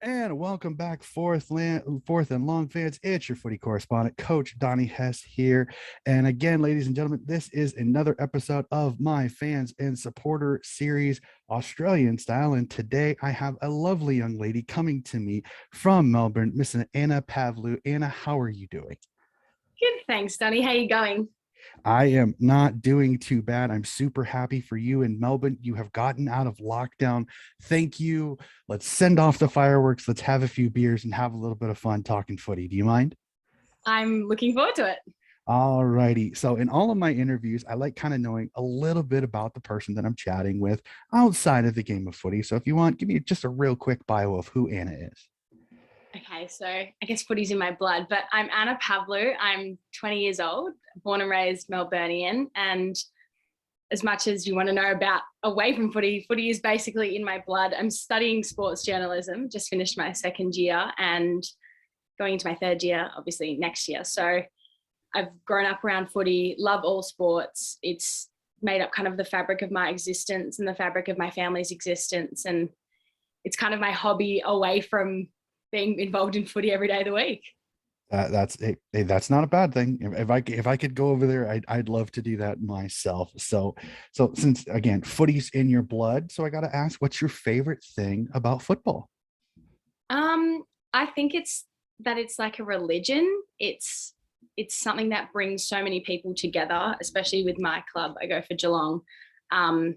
And welcome back, fourth and long fans. It's your footy correspondent, Coach Donnie Hess here. And again, ladies and gentlemen, this is another episode of my fans and supporter series, Australian style. And today I have a lovely young lady coming to me from Melbourne, Miss Anna Pavlou. Anna, how are you doing? Good, thanks, Donnie. How you going? I am not doing too bad. I'm super happy for you in Melbourne. You have gotten out of lockdown. Thank you. Let's send off the fireworks. Let's have a few beers and have a little bit of fun talking footy. Do you mind? I'm looking forward to it. All righty. So, in all of my interviews, I like kind of knowing a little bit about the person that I'm chatting with outside of the game of footy. So, if you want, give me just a real quick bio of who Anna is. Okay, so I guess footy's in my blood, but I'm Anna Pavlou. I'm 20 years old, born and raised Melburnian. And as much as you want to know about away from footy, footy is basically in my blood. I'm studying sports journalism, just finished my second year and going into my third year, obviously next year. So I've grown up around footy, love all sports. It's made up kind of the fabric of my existence and the fabric of my family's existence. And it's kind of my hobby away from being involved in footy every day of the week. That's not a bad thing. If I could go over there, I'd love to do that myself. So since again, footy's in your blood, so I got to ask, what's your favorite thing about football? I think it's like a religion. It's something that brings so many people together, especially with my club. I go for Geelong. Um,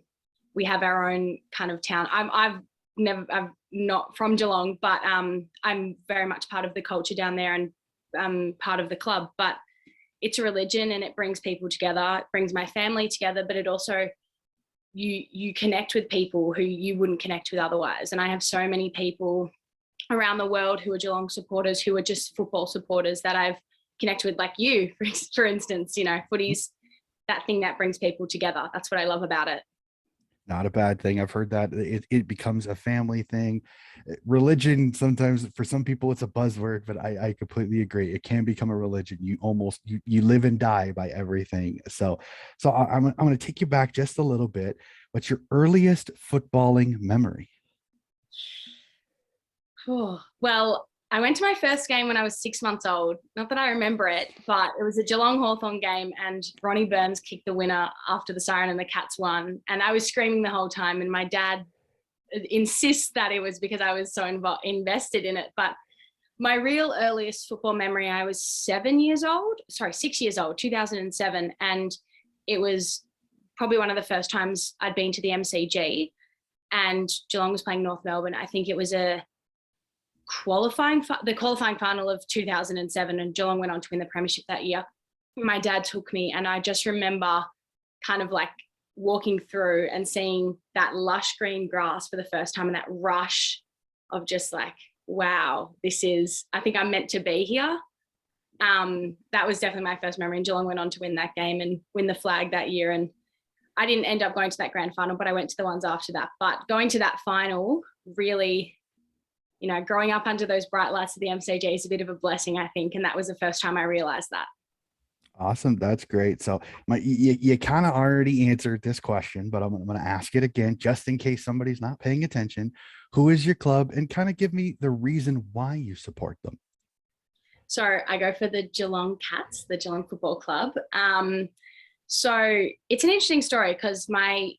we have our own kind of town. I'm not from Geelong, but I'm very much part of the culture down there and part of the club. But it's a religion and it brings people together. It brings my family together, but it also you connect with people who you wouldn't connect with otherwise. And I have so many people around the world who are Geelong supporters, who are just football supporters that I've connected with, like you, for instance. Footy's that thing that brings people together. That's what I love about it. Not a bad thing. I've heard that it becomes a family thing. Religion, sometimes for some people it's a buzzword, but I completely agree. It can become a religion. You live and die by everything. So I'm going to take you back just a little bit. What's your earliest footballing memory? Oh, well, I went to my first game when I was 6 months old. Not that I remember it, but it was a Geelong Hawthorn game, and Ronnie Burns kicked the winner after the siren and the Cats won. And I was screaming the whole time. And my dad insists that it was because I was so invested in it. But my real earliest football memory, I was 7 years old, sorry, 6 years old, 2007. And it was probably one of the first times I'd been to the MCG, and Geelong was playing North Melbourne. I think it was the qualifying final of 2007, and Geelong went on to win the premiership that year. My dad took me, and I just remember kind of like walking through and seeing that lush green grass for the first time, and that rush of just like, wow, I think I'm meant to be here. That was definitely my first memory. And Geelong went on to win that game and win the flag that year. And I didn't end up going to that grand final, but I went to the ones after that. But going to that final really, growing up under those bright lights of the MCG is a bit of a blessing, I think. And that was the first time I realized that. Awesome. That's great. So you kind of already answered this question, but I'm going to ask it again, just in case somebody's not paying attention. Who is your club, and kind of give me the reason why you support them? So I go for the Geelong Cats, the Geelong Football Club. So it's an interesting story because my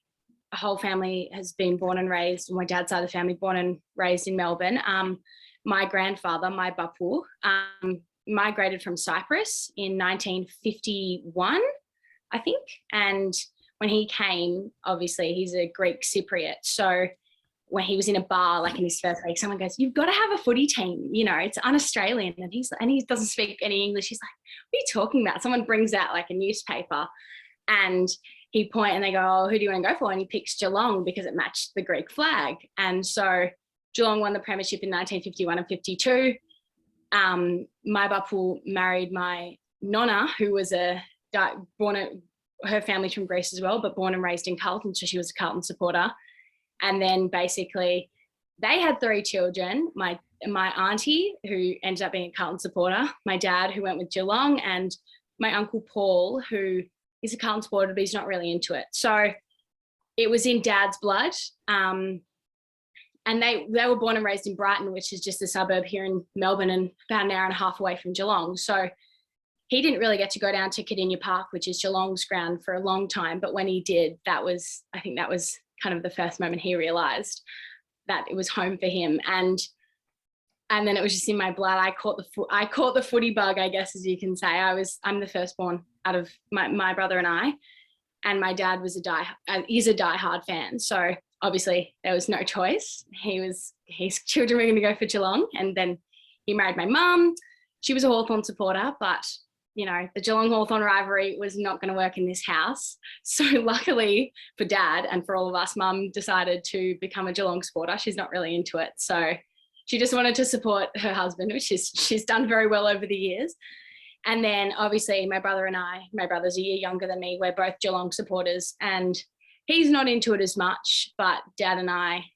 whole family has been born and raised, my dad's side of the family, born and raised in Melbourne. My grandfather, my bapu, migrated from Cyprus in 1951, I think. And when he came, obviously he's a Greek Cypriot. So when he was in a bar, like in his first week, someone goes, "You've got to have a footy team. It's un-Australian." And he doesn't speak any English. He's like, "What are you talking about?" Someone brings out like a newspaper, and and they go, "Oh, who do you want to go for?" And he picks Geelong because it matched the Greek flag. And so Geelong won the premiership in 1951 and 52. My bapu married my nonna, who was her family's from Greece as well, but born and raised in Carlton. So she was a Carlton supporter. And then basically they had three children. My auntie, who ended up being a Carlton supporter, my dad, who went with Geelong, and my uncle Paul, who is a Carlton supporter, but he's not really into it. So it was in dad's blood. and they were born and raised in Brighton, which is just a suburb here in Melbourne and about an hour and a half away from Geelong. So he didn't really get to go down to Cardinia Park, which is Geelong's ground, for a long time. But when he did, I think that was kind of the first moment he realised that it was home for him. And then it was just in my blood. I caught the footy bug, I guess, as you can say. I'm the firstborn out of my brother and I, and my dad is a diehard fan. So obviously there was no choice. His children were going to go for Geelong, and then he married my mum. She was a Hawthorn supporter, but the Geelong-Hawthorn rivalry was not going to work in this house. So luckily for Dad and for all of us, Mum decided to become a Geelong supporter. She's not really into it. So she just wanted to support her husband, which she's done very well over the years. And then obviously my brother's a year younger than me. We're both Geelong supporters, and he's not into it as much, but Dad and I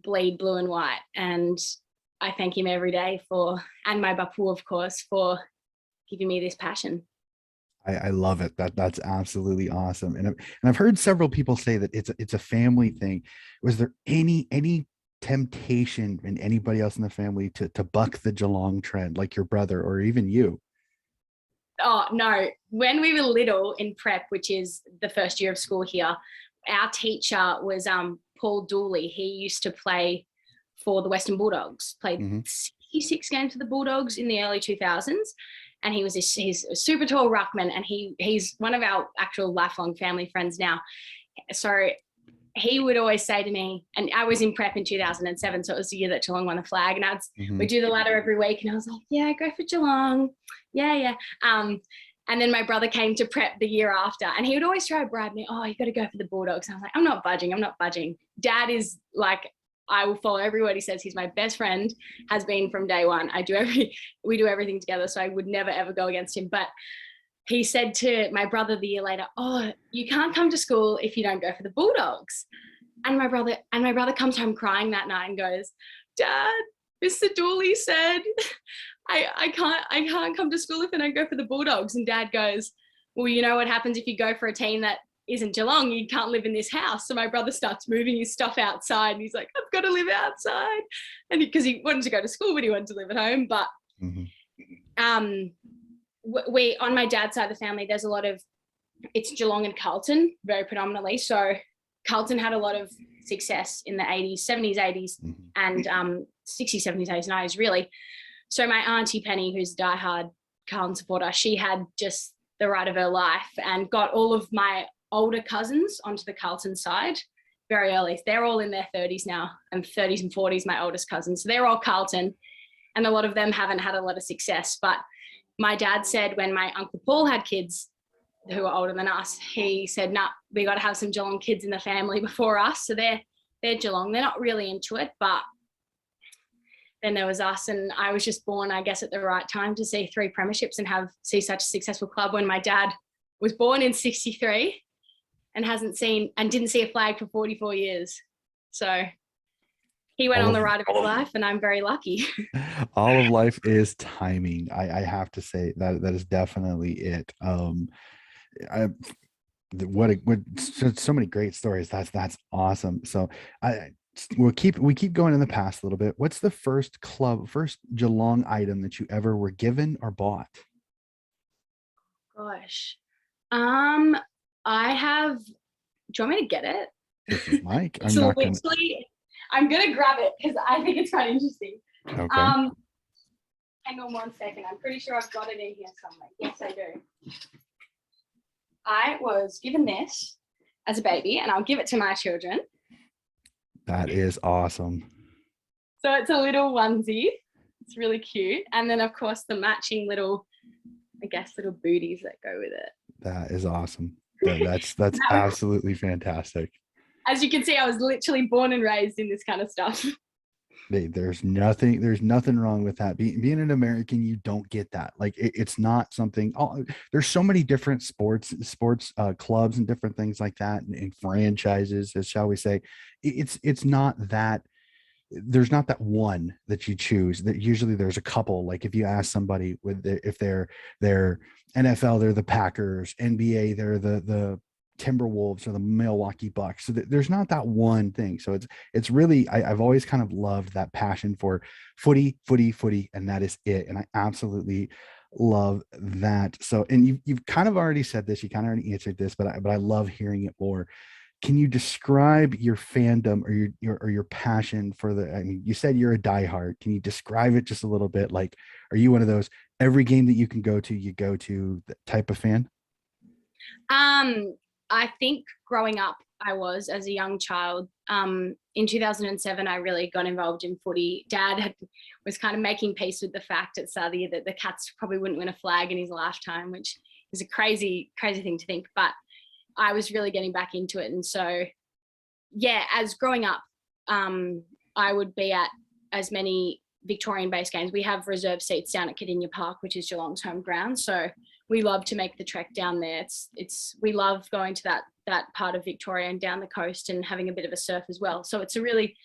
bleed blue and white. And I thank him every day and my bapu, of course, for giving me this passion. I love it. That's absolutely awesome. And I've heard several people say that it's a family thing. Was there any temptation in anybody else in the family to buck the Geelong trend, like your brother or even you? Oh, no. When we were little in prep, which is the first year of school here, our teacher was Paul Dooley. He used to play for the Western Bulldogs, played 66 games for the Bulldogs in the early 2000s. And he's a super tall ruckman, and he's one of our actual lifelong family friends now. So he would always say to me, and I was in prep in 2007, so it was the year that Geelong won the flag, and we do the ladder every week, and I was like, yeah, go for Geelong. Yeah. And then my brother came to prep the year after, and he would always try to bribe me, oh, you got to go for the Bulldogs. And I was like, I'm not budging. Dad is like, I will follow every word he says. He's my best friend, has been from day one. We do everything together, so I would never, ever go against him. But he said to my brother the year later, oh, you can't come to school if you don't go for the Bulldogs. And my brother comes home crying that night and goes, Dad, Mr. Dooley said I can't come to school if I don't go for the Bulldogs. And Dad goes, well, you know what happens if you go for a team that isn't Geelong? You can't live in this house. So my brother starts moving his stuff outside, and he's like, I've got to live outside. And because he wanted to go to school, but he wanted to live at home. But we, on my dad's side of the family, there's a lot of, it's Geelong and Carlton very predominantly. So Carlton had a lot of success in the 80s, 70s, 80s, and 60s, 70s, 80s, 90s, really. So my auntie Penny, who's a diehard Carlton supporter, she had just the ride of her life and got all of my older cousins onto the Carlton side very early. They're all in their 30s now, and 30s and 40s, my oldest cousins. So they're all Carlton, and a lot of them haven't had a lot of success. But my dad said when my Uncle Paul had kids who are older than us, he said, nah, we got to have some Geelong kids in the family before us. So they're Geelong. They're not really into it, but then there was us, and I was just born, I guess, at the right time to see 3 premierships and see such a successful club when my dad was born in 63 and didn't see a flag for 44 years. So he went on the ride of his life, and I'm very lucky. All of life is timing. I have to say that is definitely it. So many great stories. That's awesome. So we keep going in the past a little bit. What's the first Geelong item that you ever were given or bought? Gosh. I have, do you want me to get it? If you like. I'm gonna grab it because I think it's quite interesting. Okay. Hang on one second. I'm pretty sure I've got it in here somewhere. Yes, I do. I was given this as a baby, and I'll give it to my children. That is awesome. So it's a little onesie. It's really cute. And then, of course, the matching little booties that go with it. That is awesome. That's absolutely fantastic. As you can see, I was literally born and raised in this kind of stuff. There's nothing wrong with that. Being an American, you don't get that. Like it's not something. There's so many different sports clubs and different things like that, and franchises, as shall we say. It's not that. There's not that one that you choose. That usually there's a couple. Like if you ask somebody if they're NFL, they're the Packers. NBA, they're the Timberwolves or the Milwaukee Bucks. So there's not that one thing. So it's really I've always kind of loved that passion for footy, and that is it. And I absolutely love that. So, and you've kind of already said this, you kind of already answered this, but I love hearing it more. Can you describe your fandom or your passion for the, I mean, you said you're a diehard. Can you describe it just a little bit? Like, are you one of those every game that you can go to, you go to the type of fan? I think growing up, I was as a young child. In 2007, I really got involved in footy. Was kind of making peace with the fact at the start of the year that the Cats probably wouldn't win a flag in his lifetime, which is a crazy, crazy thing to think. But I was really getting back into it. And so, yeah, as growing up, I would be at as many Victorian-based games. We have reserved seats down at Cardinia Park, which is Geelong's home ground. So we love to make the trek down there. We love going to that part of Victoria and down the coast and having a bit of a surf as well. So it's a really,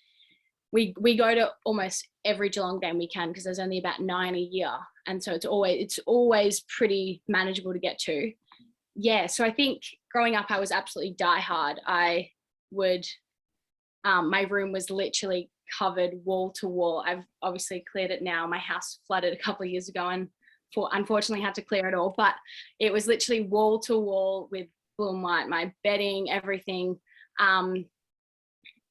we go to almost every Geelong game we can because there's only about 9 a year, and so it's always pretty manageable to get to. Yeah, so I think growing up I was absolutely diehard. I would, my room was literally covered wall to wall. I've obviously cleared it now. My house flooded a couple of years ago and unfortunately had to clear it all, but it was literally wall to wall with blue and white, my bedding, everything.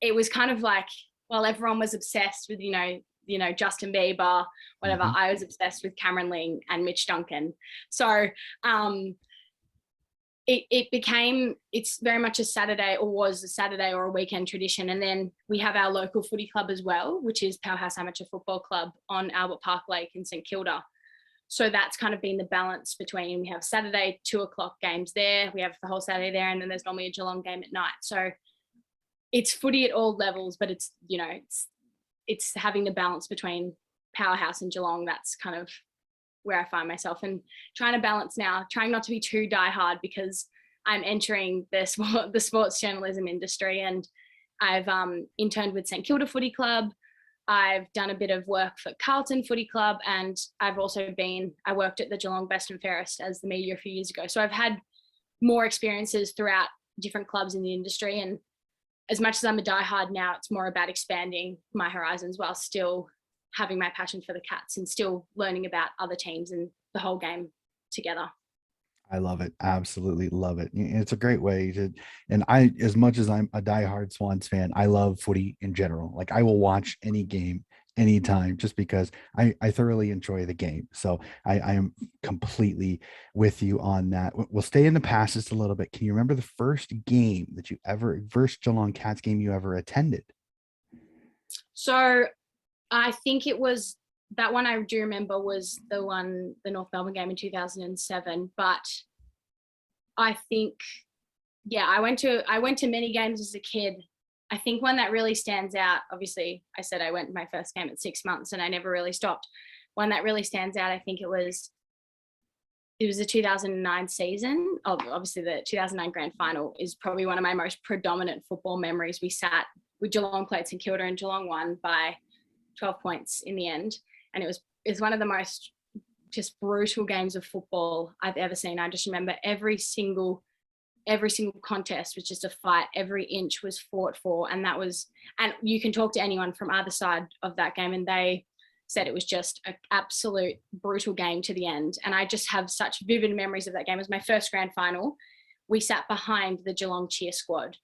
It was kind of like, well, everyone was obsessed with, Justin Bieber, whatever. Mm-hmm. I was obsessed with Cameron Ling and Mitch Duncan. So it's very much a Saturday, or was a Saturday or a weekend tradition. And then we have our local footy club as well, which is Powerhouse Amateur Football Club on Albert Park Lake in St Kilda. So that's kind of been the balance between, we have Saturday 2:00 games there, we have the whole Saturday there, and then there's normally a Geelong game at night. So it's footy at all levels, but it's having the balance between Powerhouse and Geelong. That's kind of where I find myself, and trying to balance now, trying not to be too diehard because I'm entering the sports journalism industry, and I've interned with St Kilda Footy Club. I've done a bit of work for Carlton Footy Club, and I've also I worked at the Geelong Best and Fairest as the media a few years ago. So I've had more experiences throughout different clubs in the industry. And as much as I'm a diehard now, it's more about expanding my horizons while still having my passion for the Cats and still learning about other teams and the whole game together. I love it. Absolutely love it. It's a great way to, and as much as I'm a diehard Swans fan, I love footy in general. Like I will watch any game anytime just because I thoroughly enjoy the game. So I am completely with you on that. We'll stay in the past just a little bit. Can you remember the first Geelong Cats game you ever attended? So I think it was, that one I do remember was the North Melbourne game in 2007. But I think, yeah, I went to many games as a kid. I think one that really stands out, obviously, I said I went to my first game at 6 months and I never really stopped. One that really stands out, I think it was the 2009 season. Obviously, the 2009 grand final is probably one of my most predominant football memories. We sat with Geelong, played St Kilda, and Geelong won by 12 points in the end. And it was one of the most just brutal games of football I've ever seen. I just remember every single contest was just a fight. Every inch was fought for. And you can talk to anyone from either side of that game, and they said it was just an absolute brutal game to the end. And I just have such vivid memories of that game. It was my first grand final. We sat behind the Geelong cheer squad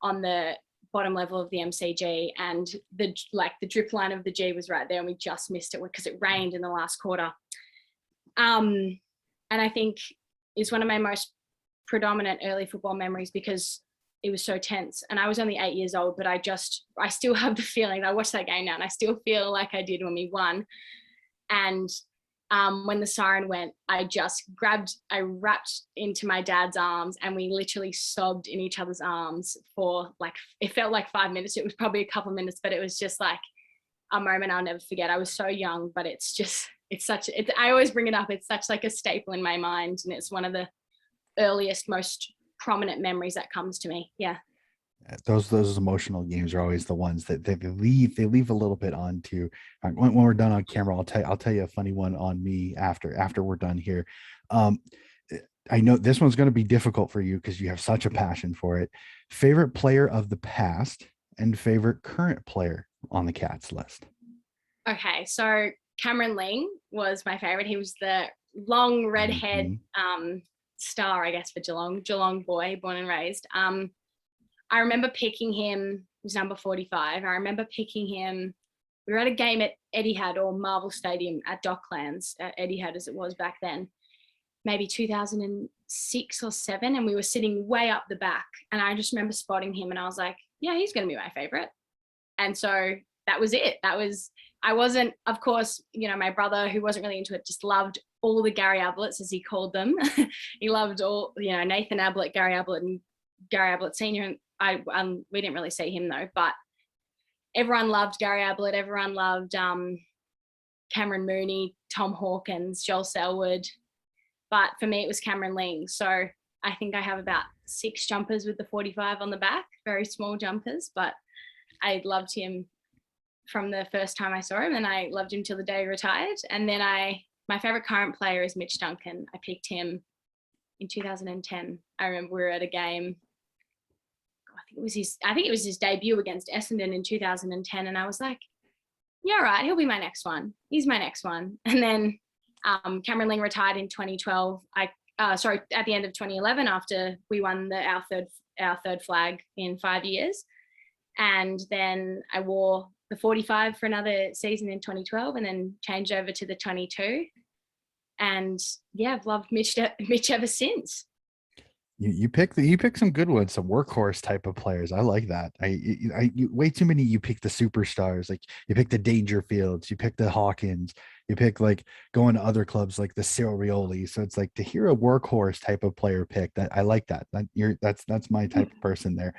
on the bottom level of the MCG, and the drip line of the G was right there, and we just missed it because it rained in the last quarter. And I think it's one of my most predominant early football memories because it was so tense, and I was only 8 years old, but I still have the feeling. I watched that game now and I still feel like I did when we won. And when the siren went, I wrapped into my dad's arms, and we literally sobbed in each other's arms for it felt like 5 minutes. It was probably a couple of minutes, but it was just like a moment I'll never forget. I was so young, but I always bring it up. It's such like a staple in my mind, and it's one of the earliest, most prominent memories that comes to me. Yeah. Those emotional games are always the ones that they leave a little bit on to. When we're done on camera, I'll tell you a funny one on me after we're done here. I know this one's going to be difficult for you because you have such a passion for it. Favorite player of the past and favorite current player on the Cats list. Okay, so Cameron Ling was my favorite. He was the long redhead star, I guess, for Geelong boy, born and raised. I remember picking him. He was number 45. I remember picking him. We were at a game at Etihad or Marvel Stadium at Docklands, at Etihad as it was back then, maybe 2006 or 7, and we were sitting way up the back. And I just remember spotting him, and I was like, yeah, he's going to be my favorite. And so that was it. I wasn't, of course, my brother, who wasn't really into it, just loved all the Gary Abletts, as he called them. He loved all, Nathan Ablett, Gary Ablett, and Gary Ablett Senior. And we didn't really see him though, but everyone loved Gary Ablett. Everyone loved Cameron Mooney, Tom Hawkins, Joel Selwood. But for me, it was Cameron Ling. So I think I have about 6 jumpers with the 45 on the back, very small jumpers, but I loved him from the first time I saw him, and I loved him till the day he retired. And then my favorite current player is Mitch Duncan. I picked him in 2010. I remember we were at a game. I think it was his debut against Essendon in 2010, and I was like, yeah, right, he'll be my next one. He's my next one. And then Cameron Ling retired in 2012. At the end of 2011, after we won our third flag in 5 years. And then I wore the 45 for another season in 2012, and then changed over to the 22. And yeah, I've loved Mitch ever since. You pick some good ones, some workhorse type of players. I like that. Way too many. You pick the superstars, like you pick the Dangerfields, you pick the Hawkins, you pick like going to other clubs like the Cyril Rioli. So it's like to hear a workhorse type of player pick. That I like that. That's my type of person there.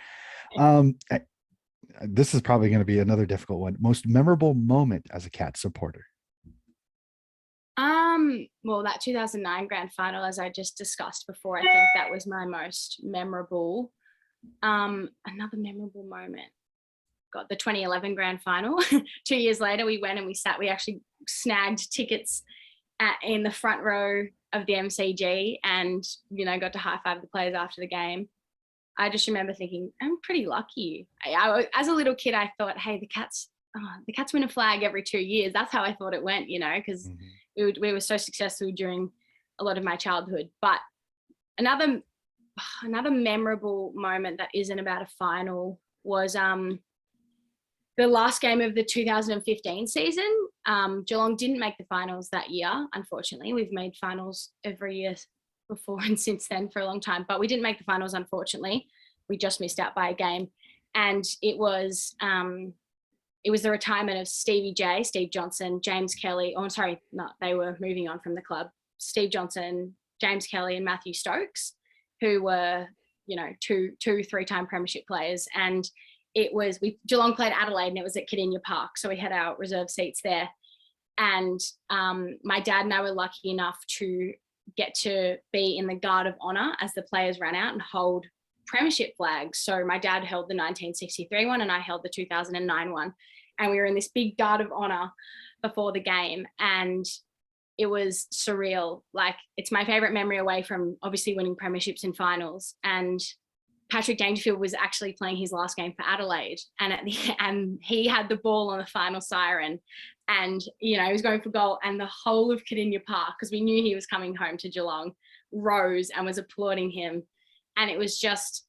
This is probably going to be another difficult one. Most memorable moment as a Cat supporter. Well, that 2009 grand final, as I just discussed before, I think that was my most memorable. Another memorable moment. Got the 2011 grand final. 2 years later, we went and we actually snagged tickets in the front row of the MCG, and got to high five the players after the game. I just remember thinking, I'm pretty lucky. As a little kid, I thought, hey, the Cats win a flag every 2 years. That's how I thought it went, because we were so successful during a lot of my childhood. But another memorable moment that isn't about a final was the last game of the 2015 season. Geelong didn't make the finals that year, unfortunately. We've made finals every year before and since then for a long time, but we didn't make the finals, unfortunately. We just missed out by a game. And it was the retirement of Steve Johnson, James Kelly. Oh, sorry, they were moving on from the club. Steve Johnson, James Kelly, and Matthew Stokes, who were, 2 3-time premiership players. And Geelong played Adelaide, and it was at Cardinia Park. So we had our reserve seats there. And my dad and I were lucky enough to get to be in the Guard of Honour as the players ran out and hold premiership flags. So my dad held the 1963 one, and I held the 2009 one. And we were in this big Guard of Honour before the game, and it was surreal. Like, it's my favourite memory away from obviously winning premierships and finals. And Patrick Dangerfield was actually playing his last game for Adelaide, and he had the ball on the final siren, and he was going for goal, and the whole of Cardinia Park, because we knew he was coming home to Geelong, rose and was applauding him. And it was just,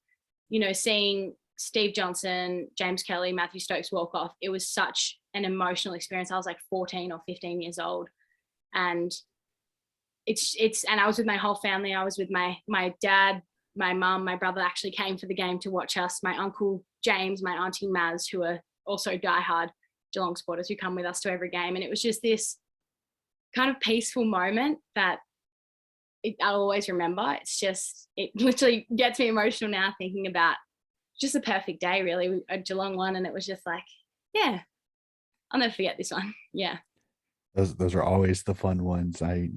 seeing Steve Johnson, James Kelly, Matthew Stokes walk off, it was such an emotional experience. I was like 14 or 15 years old, and and I was with my whole family. I was with my dad, my mum, my brother actually came for the game to watch us, my uncle James, my auntie Maz, who are also diehard Geelong supporters who come with us to every game. And it was just this kind of peaceful moment that I'll always remember. It literally gets me emotional now thinking about just a perfect day, really. Geelong won, and it was just like, yeah, I'll never forget this one. Yeah. Those are always the fun ones. I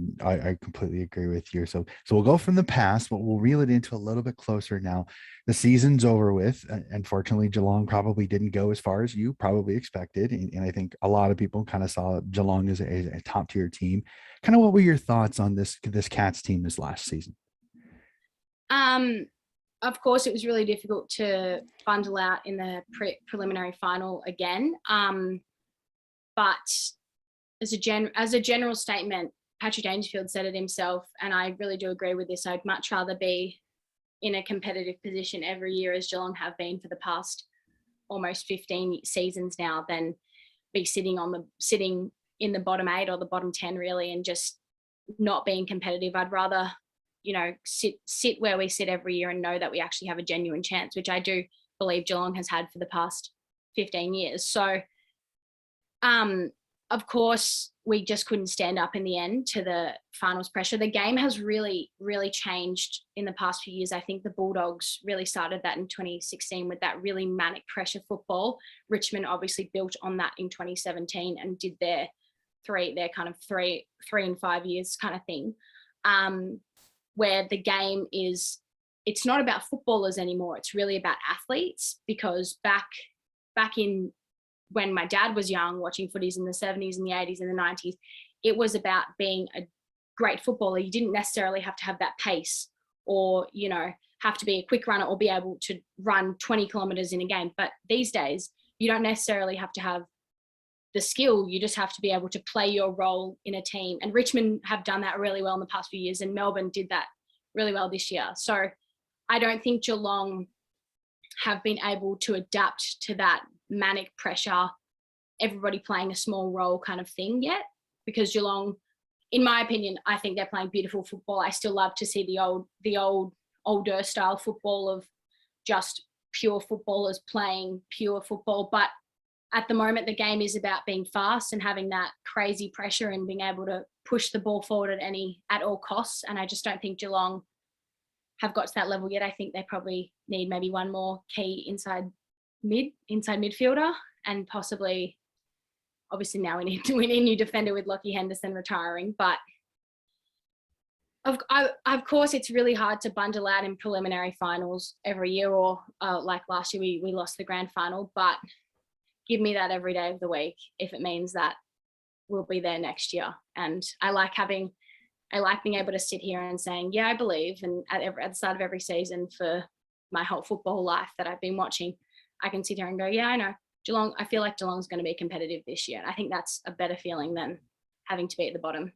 completely agree with you. So we'll go from the past, but we'll reel it into a little bit closer now. The season's over with. Unfortunately, Geelong probably didn't go as far as you probably expected, and I think a lot of people kind of saw Geelong as a top tier team. Kind of, what were your thoughts on this Cats team this last season? Um, of course, it was really difficult to bundle out in the preliminary final again. But as a general statement, Patrick Dangerfield said it himself, and I really do agree with this. I'd much rather be in a competitive position every year, as Geelong have been for the past almost 15 seasons now, than be sitting in the bottom 8 or the bottom 10 really, and just not being competitive. I'd rather, sit where we sit every year and know that we actually have a genuine chance, which I do believe Geelong has had for the past 15 years. So, of course, we just couldn't stand up in the end to the finals pressure. The game has really, really changed in the past few years. I think the Bulldogs really started that in 2016 with that really manic pressure football. Richmond obviously built on that in 2017 and did their kind of three and 5 years kind of thing, where the game it's not about footballers anymore. It's really about athletes, because back in when my dad was young, watching footies in the 70s and the 80s and the 90s, it was about being a great footballer. You didn't necessarily have to have that pace or, have to be a quick runner or be able to run 20 kilometers in a game. But these days, you don't necessarily have to have the skill. You just have to be able to play your role in a team. And Richmond have done that really well in the past few years, and Melbourne did that really well this year. So I don't think Geelong have been able to adapt to that manic pressure, everybody playing a small role kind of thing yet, because Geelong, in my opinion, I think they're playing beautiful football. I still love to see the older style football of just pure footballers playing pure football. But at the moment, the game is about being fast and having that crazy pressure and being able to push the ball forward at all costs. And I just don't think Geelong have got to that level yet. I think they probably need maybe one more key inside midfielder, and possibly, obviously now we need a new defender with Lockie Henderson retiring. But of course, it's really hard to bundle out in preliminary finals every year, or like last year we lost the grand final. But give me that every day of the week if it means that we'll be there next year. And I like being able to sit here and saying, yeah, I believe. And at the start of every season for my whole football life that I've been watching, I can sit here and go, yeah, I know Geelong. I feel like Geelong's going to be competitive this year. And I think that's a better feeling than having to be at the bottom.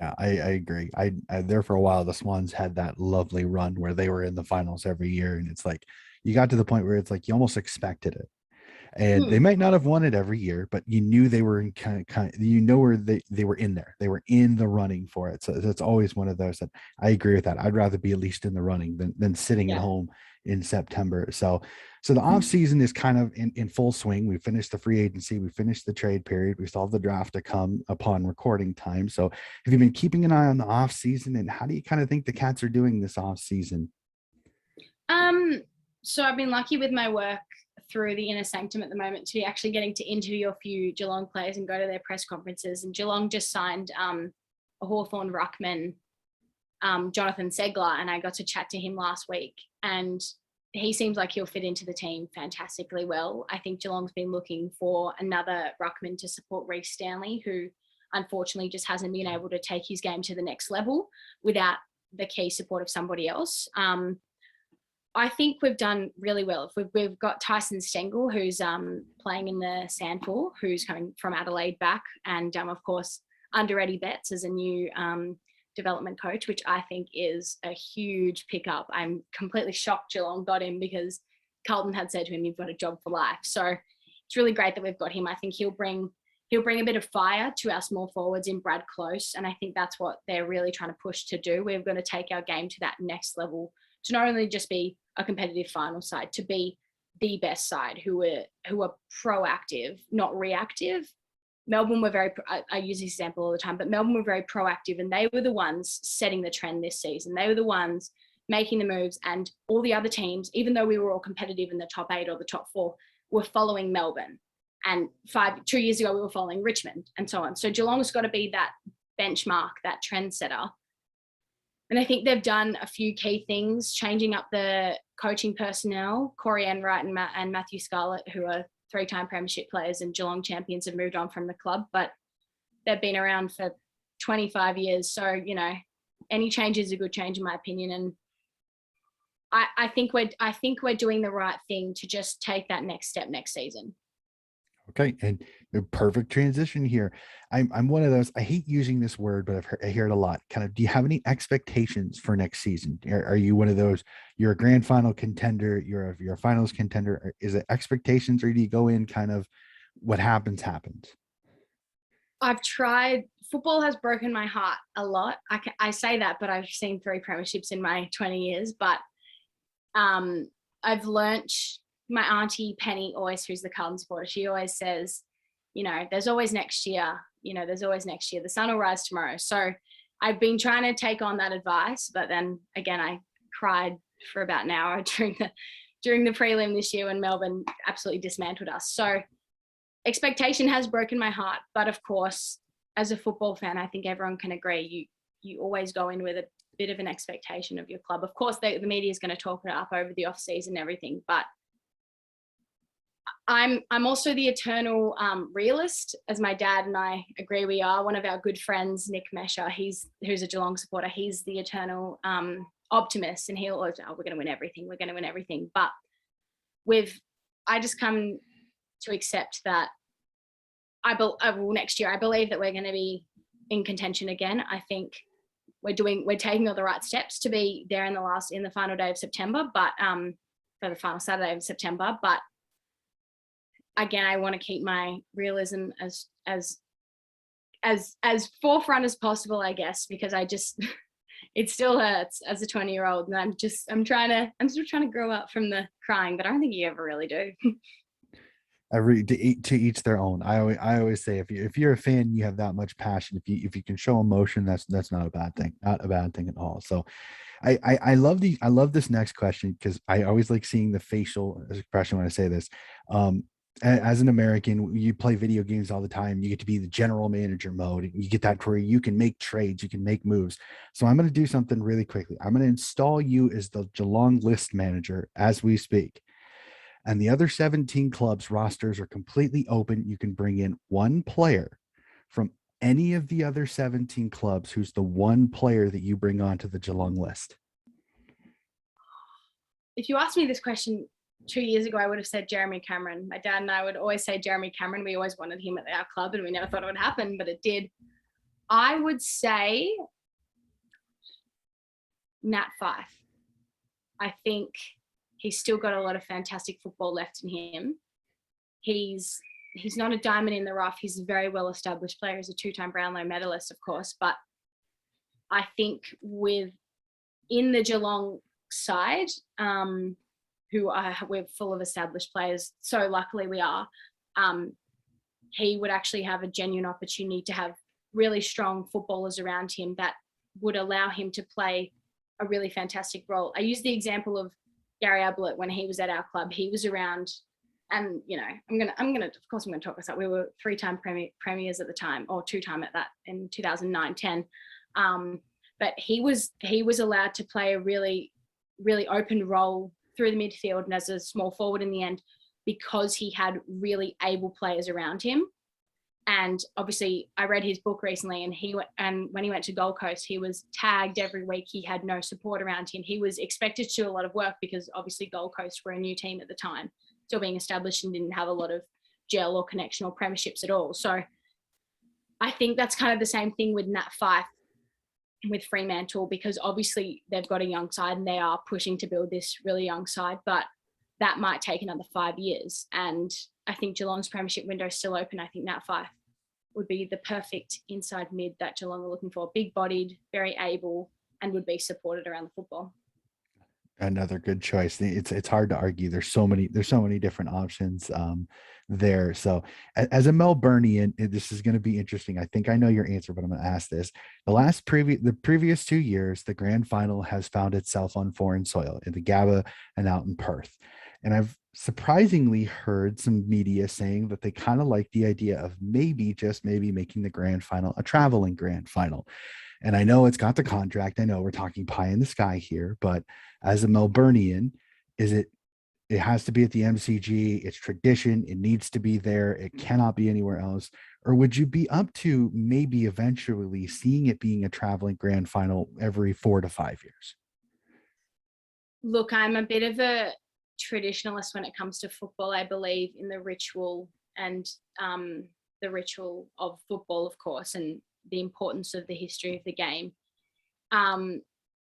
Yeah, I agree. I there for a while, the Swans had that lovely run where they were in the finals every year. And it's like, you got to the point where it's like, you almost expected it. And they might not have won it every year, but you knew they were in kind of where they were in there. They were in the running for it. So that's always one of those that I agree with that. I'd rather be at least in the running than sitting at home in September. So the off season is kind of in full swing. We finished the free agency. We finished the trade period. We still have the draft to come upon recording time. So have you been keeping an eye on the off season, and how do you kind of think the Cats are doing this off season? So I've been lucky with my work through the inner sanctum at the moment to be actually getting to interview a few Geelong players and go to their press conferences. And Geelong just signed a Hawthorn ruckman, Jonathan Segler, and I got to chat to him last week. And he seems like he'll fit into the team fantastically well. I think Geelong's been looking for another ruckman to support Reece Stanley, who unfortunately just hasn't been able to take his game to the next level without the key support of somebody else. I think we've done really well. We've got Tyson Stengel, who's playing in the Sandful, who's coming from Adelaide back, and of course under Eddie Betts as a new development coach, which I think is a huge pickup. I'm completely shocked Geelong got him, because Carlton had said to him, "You've got a job for life." So it's really great that we've got him. I think he'll bring a bit of fire to our small forwards in Brad Close, and I think that's what they're really trying to push to do. We're going to take our game to that next level, to not only just be a competitive final side, to be the best side who are proactive, not reactive. Melbourne were I use this example all the time, but Melbourne were very proactive, and they were the ones setting the trend this season. They were the ones making the moves, and all the other teams, even though we were all competitive in the top 8 or the top 4, were following Melbourne. And 2 years ago, we were following Richmond, and so on. So Geelong's got to be that benchmark, that trendsetter. And I think they've done a few key things, changing up the coaching personnel. Corey Enright and Matthew Scarlett, who are 3-time premiership players and Geelong champions, have moved on from the club, but they've been around for 25 years. So, any change is a good change in my opinion. And I think we're doing the right thing to just take that next step next season. Okay, and the perfect transition here. I'm one of those. I hate using this word, but I hear it a lot. Kind of. Do you have any expectations for next season? Are you one of those? You're a grand final contender. You're a finals contender. Is it expectations, or do you go in kind of what happens happens? I've tried. Football has broken my heart a lot. I say that, but I've seen 3 premierships in my 20 years. But um, I've learnt. My auntie Penny, always, who's the Carlton supporter, she always says, there's always next year. There's always next year. The sun will rise tomorrow. So I've been trying to take on that advice, but then again, I cried for about an hour during the prelim this year when Melbourne absolutely dismantled us. So expectation has broken my heart, but of course, as a football fan, I think everyone can agree you always go in with a bit of an expectation of your club. Of course, the media is going to talk it up over the off season and everything, but I'm also the eternal realist, as my dad and I agree we are. One of our good friends, Nick Mesher, who's a Geelong supporter, he's the eternal optimist, and he'll always, we're going to win everything. We're going to win everything. But I just come to accept that next year, I believe that we're going to be in contention again. I think we're taking all the right steps to be there in the final day of September, but for the final Saturday of September. But again, I want to keep my realism as forefront as possible, I guess, because it still hurts as a 20-year-old, and I'm still trying to grow up from the crying, but I don't think you ever really do. To each their own. I always say if you're a fan, you have that much passion. If you can show emotion, that's not a bad thing, not a bad thing at all. So I love this next question, because I always like seeing the facial expression when I say this. As an American, you play video games all the time. You get to be the general manager mode. You get that where you can make trades, you can make moves. So I'm going to do something really quickly. I'm going to install you as the Geelong list manager as we speak. And the other 17 clubs rosters are completely open. You can bring in one player from any of the other 17 clubs who's the one player that you bring onto the Geelong list. If you asked me this question 2 years ago, I would have said Jeremy Cameron. My dad and I would always say Jeremy Cameron. We always wanted him at our club, and we never thought it would happen, but it did. I would say Nat Fyfe. I think he's still got a lot of fantastic football left in him. He's not a diamond in the rough. He's a very well-established player. He's a 2-time Brownlow medalist, of course, but I think in the Geelong side, we're full of established players, so luckily we are, he would actually have a genuine opportunity to have really strong footballers around him that would allow him to play a really fantastic role. I use the example of Gary Ablett when he was at our club. He was around, and I'm gonna of course I'm gonna talk us up. We were 3-time premiers at the time, or 2-time at that in 2009-10. But he was allowed to play a really, really open role through the midfield and as a small forward in the end, because he had really able players around him. And obviously I read his book recently, and when he went to Gold Coast, he was tagged every week. He had no support around him. He was expected to do a lot of work because obviously Gold Coast were a new team at the time, still being established, and didn't have a lot of gel or connection or premierships at all. So I think that's kind of the same thing with Nat Fyfe with Fremantle, because obviously they've got a young side and they are pushing to build this really young side, but that might take another 5 years. And I think Geelong's premiership window is still open. I think Nat Fyfe would be the perfect inside mid that Geelong are looking for. Big-bodied, very able, and would be supported around the football. Another good choice. It's hard to argue. There's so many different options there. So as a Melburnian, this is going to be interesting. I think I know your answer, but I'm going to ask this. The previous 2 years, the grand final has found itself on foreign soil, in the Gabba and out in Perth. And I've surprisingly heard some media saying that they kind of like the idea of just maybe making the grand final a traveling grand final. And I know it's got the contract. I know we're talking pie in the sky here, but as a Melburnian, it has to be at the MCG. It's tradition. It needs to be there. It cannot be anywhere else. Or would you be up to maybe eventually seeing it being a traveling grand final every 4 to 5 years? Look, I'm a bit of a traditionalist when it comes to football. I believe in the ritual and the ritual of football, of course, and the importance of the history of the game. Um,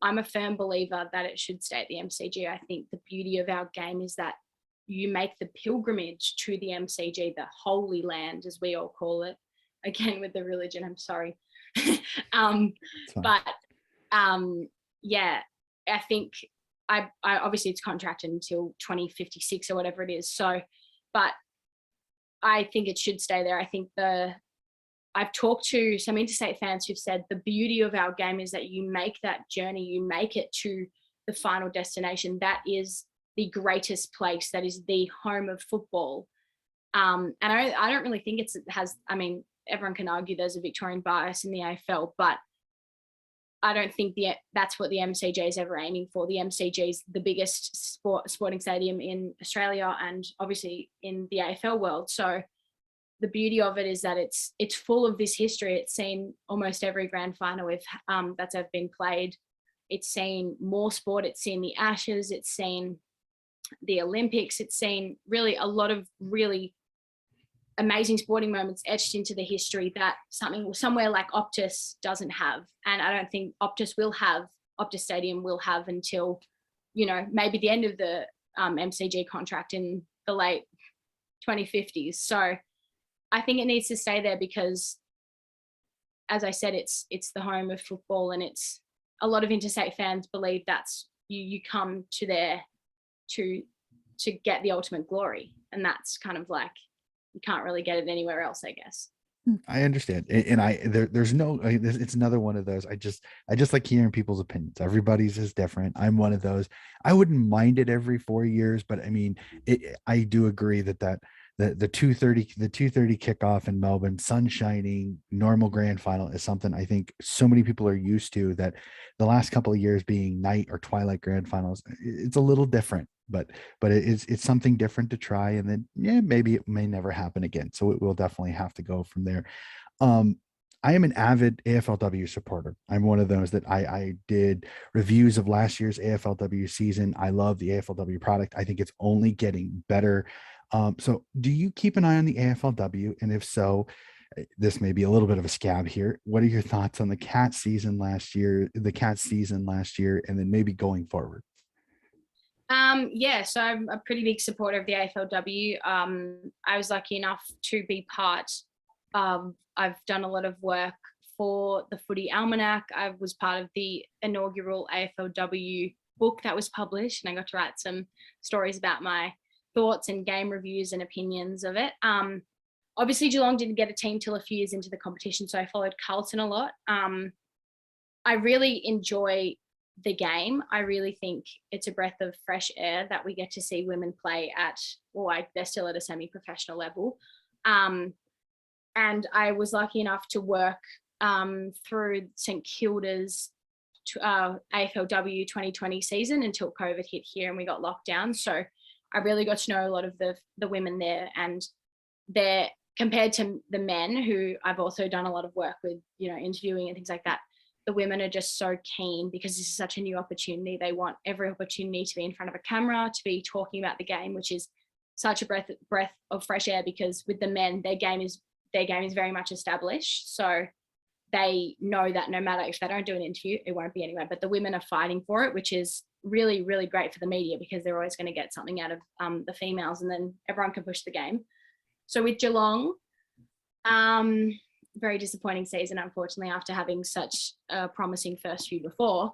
I'm a firm believer that it should stay at the MCG. I think the beauty of our game is that you make the pilgrimage to the MCG, the holy land, as we all call it. Again, with the religion, I'm sorry. But yeah, I think I obviously it's contracted until 2056 or whatever it is. So, but I think it should stay there. I think I've talked to some interstate fans who've said the beauty of our game is that you make that journey, you make it to the final destination. That is the greatest place. That is the home of football. And I don't really think it has, I mean, everyone can argue there's a Victorian bias in the AFL, but I don't think that's what the MCG is ever aiming for. The MCG is the biggest sporting stadium in Australia and obviously in the AFL world. So the beauty of it is that it's full of this history. It's seen almost every grand final that's ever been played. It's seen more sport. It's seen the Ashes. It's seen the Olympics. It's seen really a lot of really amazing sporting moments etched into the history that somewhere like Optus doesn't have. And I don't think Optus Stadium will have until, maybe the end of the MCG contract in the late 2050s. So I think it needs to stay there because, as I said, it's the home of football, and it's a lot of interstate fans believe that's you come to there to get the ultimate glory, and that's kind of like you can't really get it anywhere else, I guess. I understand, and there's no. It's another one of those. I just like hearing people's opinions. Everybody's is different. I'm one of those. I wouldn't mind it every 4 years, but I mean, I do agree that the 2:30 kickoff in Melbourne, sun shining, normal grand final is something I think so many people are used to, that the last couple of years being night or twilight grand finals, it's a little different, but it's something different to try. And then, maybe it may never happen again. So it will definitely have to go from there. I am an avid AFLW supporter. I'm one of those that I did reviews of last year's AFLW season. I love the AFLW product. I think it's only getting better. So do you keep an eye on the AFLW? And if so, this may be a little bit of a scab here. What are your thoughts on the Cats season last year, and then maybe going forward? Yeah, so I'm a pretty big supporter of the AFLW. I was lucky enough to be part. I've done a lot of work for the Footy Almanac. I was part of the inaugural AFLW book that was published, and I got to write some stories about my thoughts and game reviews and opinions of it. Obviously, Geelong didn't get a team till a few years into the competition, so I followed Carlton a lot. I really enjoy the game. I really think it's a breath of fresh air that we get to see women play they're still at a semi-professional level. And I was lucky enough to work through St Kilda's AFLW 2020 season until COVID hit here and we got locked down. So I really got to know a lot of the women there, and they're compared to the men who I've also done a lot of work with, interviewing and things like that. The women are just so keen because this is such a new opportunity. They want every opportunity to be in front of a camera, to be talking about the game, which is such a breath of fresh air, because with the men, their game is very much established. So they know that no matter if they don't do an interview, it won't be anywhere. But the women are fighting for it, which is really, really great for the media because they're always going to get something out of the females, and then everyone can push the game. So with Geelong, very disappointing season, unfortunately, after having such a promising first few before.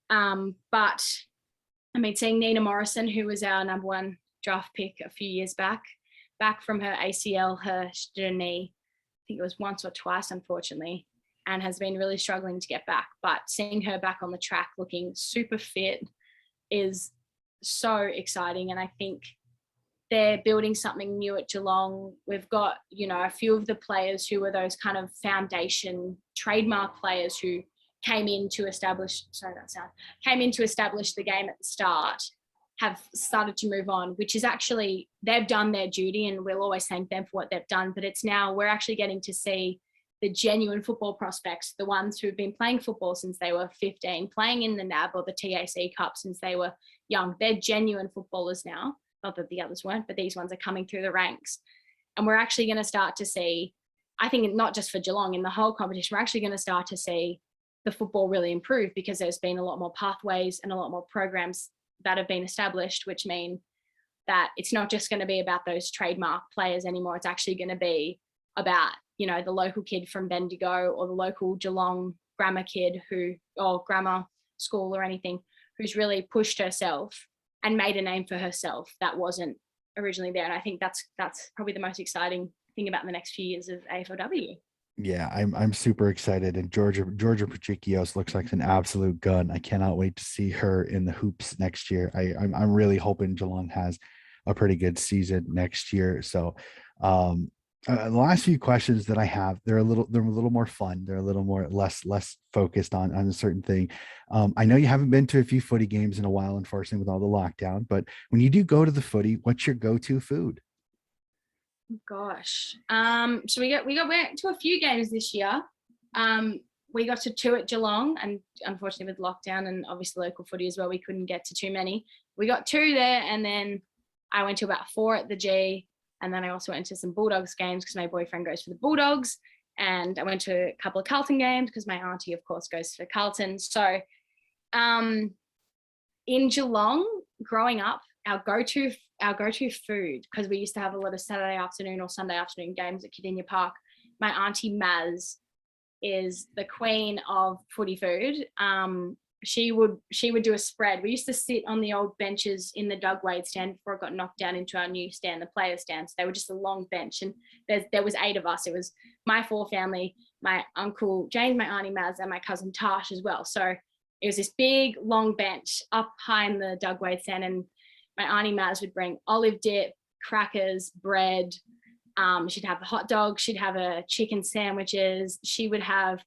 But I mean, seeing Nina Morrison, who was our number one draft pick a few years back from her ACL, her knee, I think it was once or twice, unfortunately, and has been really struggling to get back. But seeing her back on the track looking super fit is so exciting. And I think they're building something new at Geelong. We've got, a few of the players who were those kind of foundation trademark players who came in to establish the game at the start, have started to move on, which is actually, they've done their duty and we'll always thank them for what they've done. But it's now we're actually getting to see the genuine football prospects, the ones who've been playing football since they were 15, playing in the NAB or the TAC Cup since they were young. They're genuine footballers now. Not that the others weren't, but these ones are coming through the ranks. And we're actually going to start to see, I think not just for Geelong, in the whole competition, we're actually going to start to see the football really improve, because there's been a lot more pathways and a lot more programs that have been established, which mean that it's not just going to be about those trademark players anymore. It's actually going to be about, the local kid from Bendigo or the local Geelong grammar kid or grammar school or anything, who's really pushed herself and made a name for herself that wasn't originally there. And I think that's probably the most exciting thing about the next few years of AFLW. Yeah, I'm super excited, and Georgia Pachikios looks like an absolute gun. I cannot wait to see her in the hoops next year. I'm really hoping Geelong has a pretty good season next year. So the last few questions that I have, they're a little more fun. They're a little more less focused on a certain thing. I know you haven't been to a few footy games in a while, unfortunately, with all the lockdown, but when you do go to the footy, what's your go-to food? Gosh. So we went to a few games this year. We got to 2 at Geelong, and unfortunately with lockdown and obviously local footy as well, we couldn't get to too many. We got 2 there, and then I went to about 4 at the G, and then I also went to some Bulldogs games because my boyfriend goes for the Bulldogs, and I went to a couple of Carlton games because my auntie, of course, goes for Carlton. So in Geelong, growing up, our go-to food, because we used to have a lot of Saturday afternoon or Sunday afternoon games at Cardinia Park. My auntie Maz is the queen of footy food. She would do a spread. We used to sit on the old benches in the Doug Wade stand before it got knocked down into our new stand, the player stand. So they were just a long bench, and there was 8 of us. It was my 4 family, my uncle James, my auntie Maz, and my cousin Tash as well. So it was this big long bench up high in the Doug Wade stand, and my auntie Maz would bring olive dip, crackers, bread. She'd have the hot dogs. She'd have a chicken sandwiches. She would have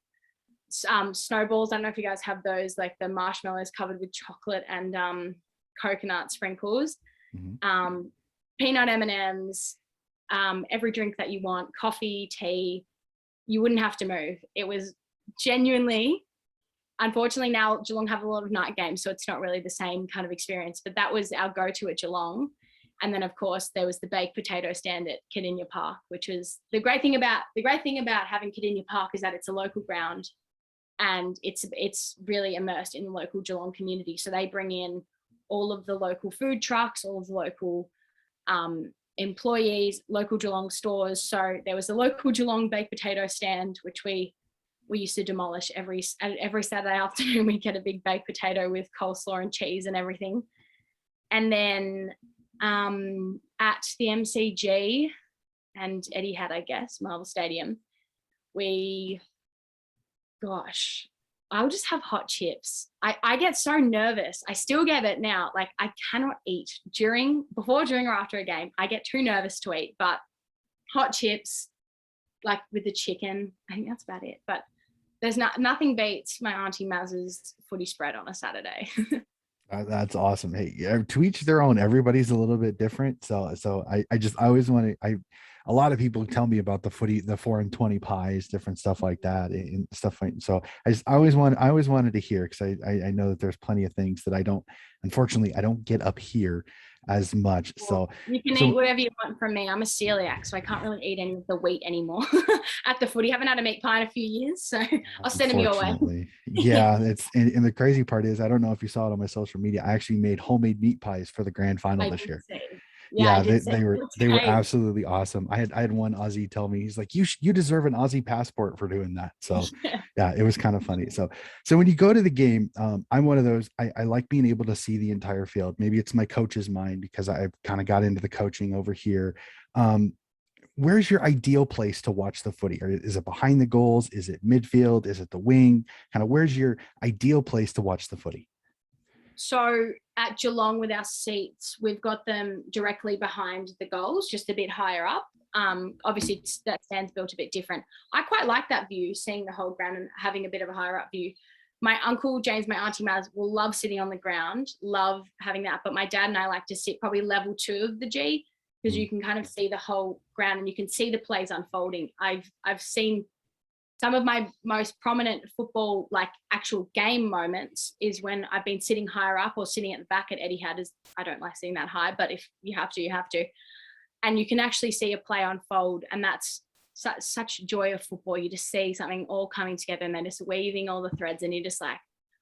snowballs. I don't know if you guys have those, like the marshmallows covered with chocolate and coconut sprinkles. Mm-hmm. Peanut M&Ms. Every drink that you want, coffee, tea. You wouldn't have to move. It was genuinely. Unfortunately, now Geelong have a lot of night games, so it's not really the same kind of experience, but that was our go-to at Geelong. And then, of course, there was the baked potato stand at Cardinia Park, which was the great thing about having Cardinia Park is that it's a local ground, and it's really immersed in the local Geelong community. So they bring in all of the local food trucks, all of the local employees, local Geelong stores. So there was a local Geelong baked potato stand, which we used to demolish every Saturday afternoon. We'd get a big baked potato with coleslaw and cheese and everything. And then at the MCG and Etihad, I guess, Marvel Stadium, I'll just have hot chips. I get so nervous. I still get it now. Like, I cannot eat before, during, or after a game. I get too nervous to eat, but hot chips, like with the chicken, I think that's about it. But there's nothing beats my auntie Maz's footy spread on a Saturday. That's awesome. Hey, to each their own. Everybody's a little bit different. So I always want to. A lot of people tell me about the 4 and 20 pies, different stuff like that, and stuff like. So I always wanted to hear, because I know that there's plenty of things that unfortunately, I don't get up here as much. So you can eat whatever you want from me. I'm a celiac, so I can't really eat any of the wheat anymore. At the footy, haven't had a meat pie in a few years, so I'll send them your way. Yeah, and the crazy part is, I don't know if you saw it on my social media, I actually made homemade meat pies for the grand final this year. Yeah, they were absolutely awesome. I had one Aussie tell me, he's like, you deserve an Aussie passport for doing that. So yeah, it was kind of funny. So when you go to the game, I'm one of those, I like being able to see the entire field. Maybe it's my coach's mind, because I've kind of got into the coaching over here. Where's your ideal place to watch the footy? Is it behind the goals? Is it midfield? Is it the wing? Kind of, where's your ideal place to watch the footy? So at Geelong, with our seats, we've got them directly behind the goals, just a bit higher up. Obviously, that stand's built a bit different. I quite like that view, seeing the whole ground and having a bit of a higher up view. My uncle James, my auntie Maz will love sitting on the ground, love having that. But my dad and I like to sit probably level 2 of the G, because you can kind of see the whole ground and you can see the plays unfolding. I've seen some of my most prominent football, like actual game moments, is when I've been sitting higher up or sitting at the back at Etihad. I don't like sitting that high, but if you have to, you have to. And you can actually see a play unfold, and that's such joy of football. You just see something all coming together, and they're just weaving all the threads, and you're just like,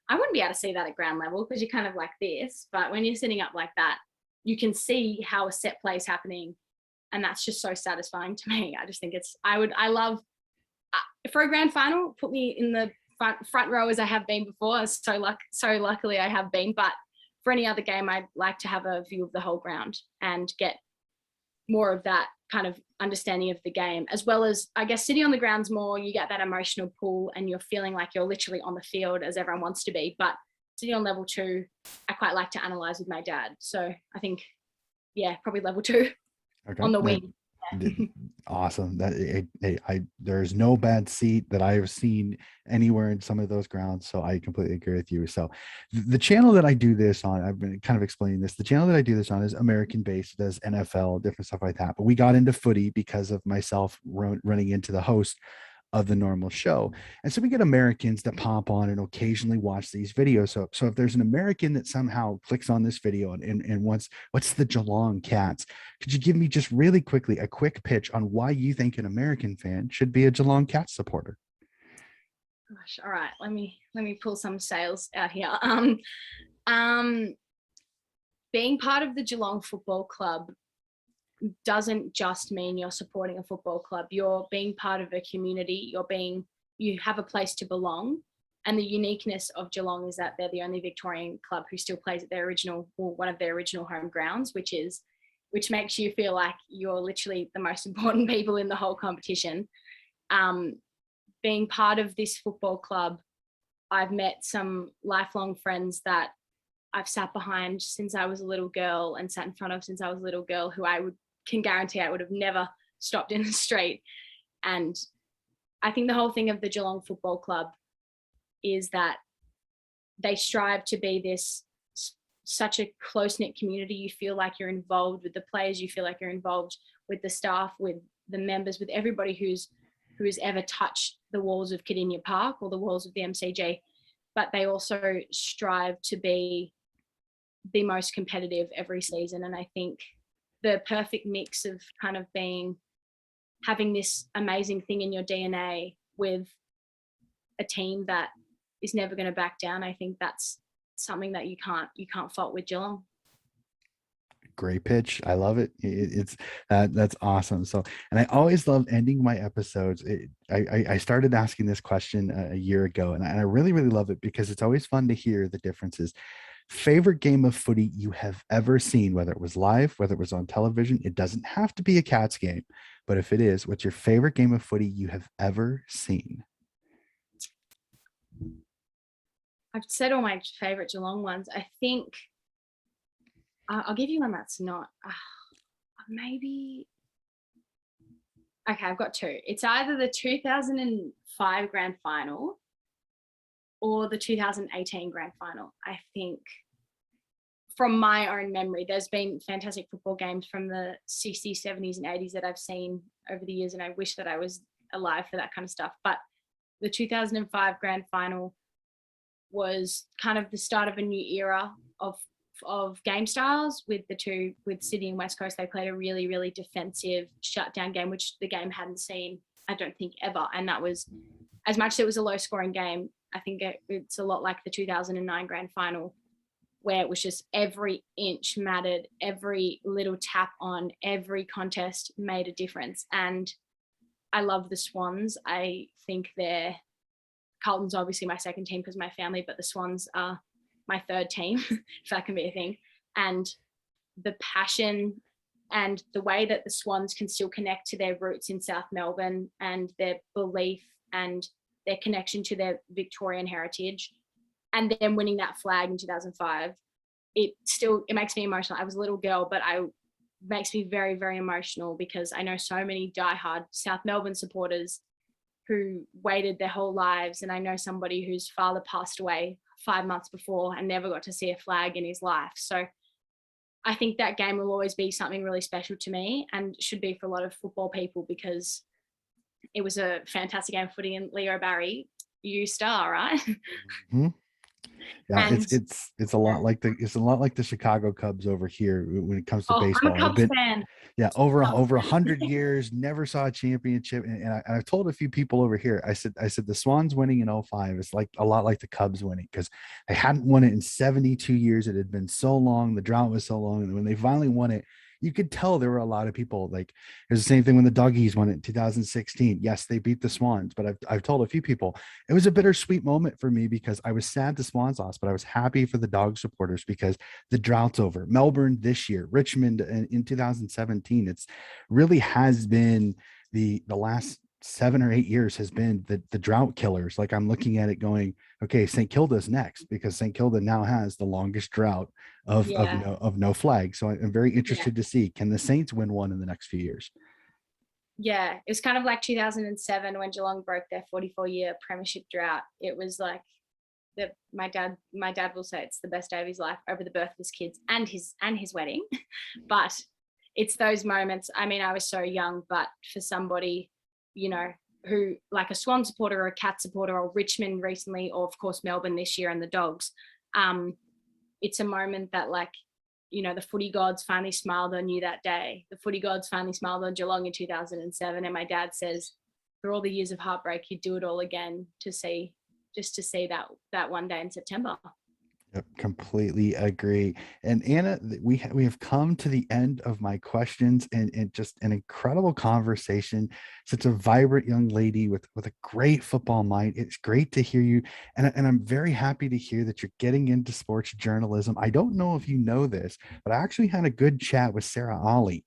I wouldn't be able to see that at ground level because you're kind of like this, but when you're sitting up like that, you can see how a set play is happening, and that's just so satisfying to me. I just think I love, for a grand final, put me in the front row as I have been before. So luckily I have been, but for any other game, I'd like to have a view of the whole ground and get more of that kind of understanding of the game, as well as, I guess, sitting on the grounds more, you get that emotional pull and you're feeling like you're literally on the field as everyone wants to be. But sitting on level 2, I quite like to analyze with my dad. So I think, yeah, probably level 2 on the wing. Awesome. There's no bad seat that I've seen anywhere in some of those grounds. So I completely agree with you. So the channel that I do this on, I've been kind of explaining this. The channel that I do this on is American based. It does NFL, different stuff like that. But we got into footy because of myself running into the host of the normal show. And so we get Americans that pop on and occasionally watch these videos. So if there's an American that somehow clicks on this video and what's the Geelong Cats, could you give me just really quickly a quick pitch on why you think an American fan should be a Geelong Cats supporter? Gosh, all right. Let me pull some sales out here. Being part of the Geelong Football Club doesn't just mean you're supporting a football club. You're being part of a community. You have a place to belong. And the uniqueness of Geelong is that they're the only Victorian club who still plays at their original, or one of their original home grounds, which makes you feel like you're literally the most important people in the whole competition. Being part of this football club, I've met some lifelong friends that I've sat behind since I was a little girl and sat in front of since I was a little girl, who can guarantee I would have never stopped in the street. And I think the whole thing of the Geelong Football Club is that they strive to be such a close-knit community. You feel like you're involved with the players, you feel like you're involved with the staff, with the members, with everybody who's ever touched the walls of Cardinia Park or the walls of the MCG. But they also strive to be the most competitive every season. And I think the perfect mix of kind of having this amazing thing in your DNA with a team that is never going to back down, I think that's something that you can't fault with Geelong. Great pitch. I love it. That's awesome. So, and I always love ending my episodes. I started asking this question a year ago, and I really, really love it because it's always fun to hear the differences. Favorite game of footy you have ever seen, whether it was live, whether it was on television. It doesn't have to be a Cats game, but if it is, what's your favorite game of footy you have ever seen? I've said all my favorite Geelong ones. I think I'll give you one that's not maybe. Okay, I've got 2. It's either the 2005 grand final or the 2018 grand final. I think from my own memory, there's been fantastic football games from the 60s, 70s and 80s that I've seen over the years, and I wish that I was alive for that kind of stuff. But the 2005 grand final was kind of the start of a new era of game styles with Sydney and West Coast. They played a really, really defensive shutdown game, which the game hadn't seen, I don't think, ever. And that was, as much as it was a low scoring game, I think it's a lot like the 2009 grand final, where it was just every inch mattered, every little tap on, every contest made a difference. And I love the Swans. I think Carlton's obviously my second team because of my family, but the Swans are my third team, if that can be a thing. And the passion and the way that the Swans can still connect to their roots in South Melbourne and their belief and their connection to their Victorian heritage, and then winning that flag in 2005, it makes me emotional. I was a little girl, but it makes me very, very emotional because I know so many diehard South Melbourne supporters who waited their whole lives. And I know somebody whose father passed away 5 months before and never got to see a flag in his life. So I think that game will always be something really special to me, and should be for a lot of football people, because it was a fantastic game of footy, and Leo Barry, you star, right? Mhm. Yeah, And it's a lot like the Chicago Cubs over here when it comes to I'm a baseball. I've Cubs been fan. Yeah, over Cubs over a fan. 100 years, never saw a championship, and I've told a few people over here. I said the Swans winning in '05 is like a lot like the Cubs winning because they hadn't won it in 72 years. It had been so long, the drought was so long, and when they finally won it, you could tell there were a lot of people like it was the same thing when the Doggies won it in 2016. Yes, they beat the Swans, but I've told a few people it was a bittersweet moment for me because I was sad the Swans lost, but I was happy for the Dog supporters because the drought's over. Melbourne this year, Richmond in 2017. It's really has been the last 7 or 8 years has been the drought killers. Like I'm looking at it going, okay, St. Kilda's next because St. Kilda now has the longest drought Yeah, of no flag. So I'm very yeah, interested to see, can the Saints win one in the next few years? yeah. It was kind of like 2007 when Geelong broke their 44-year premiership drought. It was like my dad will say it's the best day of his life over the birth of his kids and his wedding. But it's those moments. I mean, I was so young, but for somebody, you know, who like a Swan supporter or a Cat supporter or Richmond recently, or of course Melbourne this year and the Dogs, um, it's a moment that like, you know, the footy gods finally smiled on you that day. The footy gods finally smiled on Geelong in 2007. And my dad says, for all the years of heartbreak, he'd do it all again to see that one day in September. Yep, completely agree. And Anna, we have come to the end of my questions, and just an incredible conversation. Such a vibrant young lady with a great football mind. It's great to hear you, and I'm very happy to hear that you're getting into sports journalism. I don't know if you know this, but I actually had a good chat with Sarah Ollie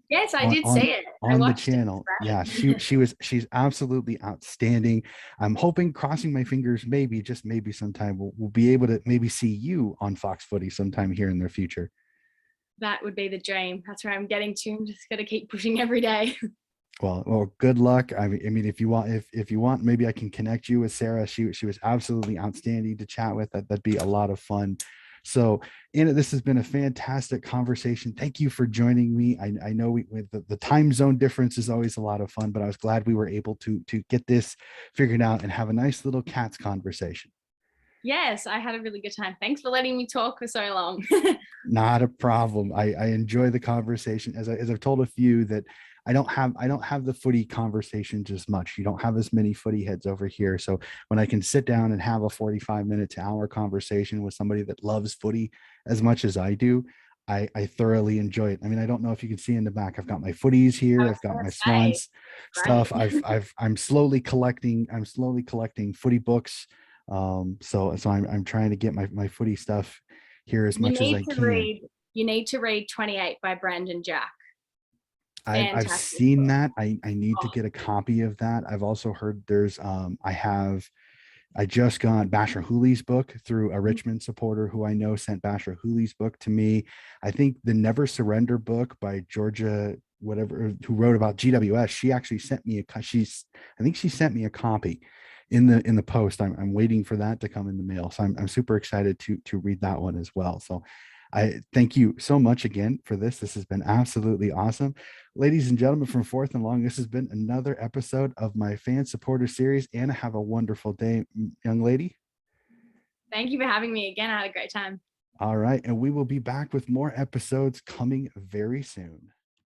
Yes, I on did see it. I the watched it. channel. Yeah, It's great. she's absolutely outstanding. I'm hoping, crossing my fingers, maybe just maybe sometime we'll be able to maybe see you on Fox Footy sometime here in the future. That would be the dream. That's where I'm getting to. I'm just gonna keep pushing every day. Well, good luck. I mean, if you want, maybe I can connect you with Sarah. She was absolutely outstanding to chat with. That'd be a lot of fun. So, Anna, this has been a fantastic conversation. Thank you for joining me. I know with the time zone difference is always a lot of fun, but I was glad we were able to get this figured out and have a nice little cats conversation. Yes, I had a really good time. Thanks for letting me talk for so long. Not a problem. I enjoy the conversation. As I've told a few that I don't have the footy conversations as much. You don't have as many footy heads over here. So when I can sit down and have a 45 minute to hour conversation with somebody that loves footy as much as I do, I thoroughly enjoy it. I mean, I don't know if you can see in the back, I've got my footies I here. was I've got gonna my say, Swans great. stuff. I'm slowly collecting footy books. So I'm trying to get my footy stuff here as You much as need I to can. read. You need to read 28 by Brandon Jack. I've Fantastic seen book. that. I need to Oh, get a copy of that. I've also heard there's I just got Basher Hooley's book through a Richmond supporter who I know sent Basher Hooley's book to me. I think the Never Surrender book by Georgia, whatever, who wrote about GWS, she actually sent me I think she sent me a copy in the post. I'm waiting for that to come in the mail. So I'm super excited to read that one as well. So I thank you so much again for this. This has been absolutely awesome. Ladies and gentlemen from Fourth and Long, this has been another episode of my fan supporter series. Anna, have a wonderful day, young lady. thank you for having me again. I had a great time. All right. And we will be back with more episodes coming very soon.